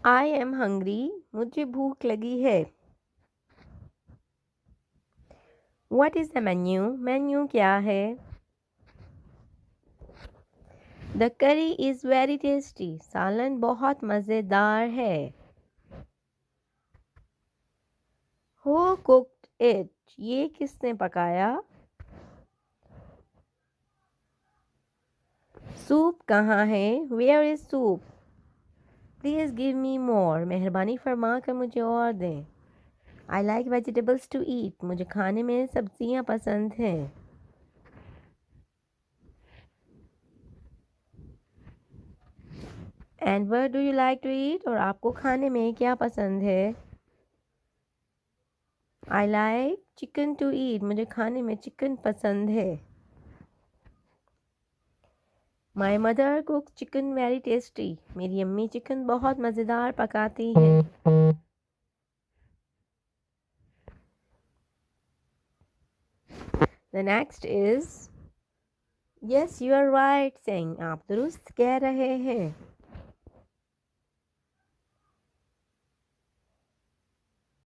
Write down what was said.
I am hungry, मुझे भूख लगी है। What is the menu, menu क्या है। द करी इज़ वेरी टेस्टी, सालन बहुत मज़ेदार है। हु कुक्ड इट, ये किसने पकाया। सूप कहाँ है, where is soup. Please give me more, मेहरबानी फरमा कर मुझे और दें। I like vegetables to eat, मुझे खाने में सब्जियां पसंद हैं। And what do you like to eat, और आपको खाने में क्या पसंद है। I like chicken to eat, मुझे खाने में चिकन पसंद है। My mother cook chicken very tasty, मेरी अम्मी चिकन बहुत मज़ेदार पकाती हैं। The next is yes you are right saying, आप दुरुस्त कह रहे हैं।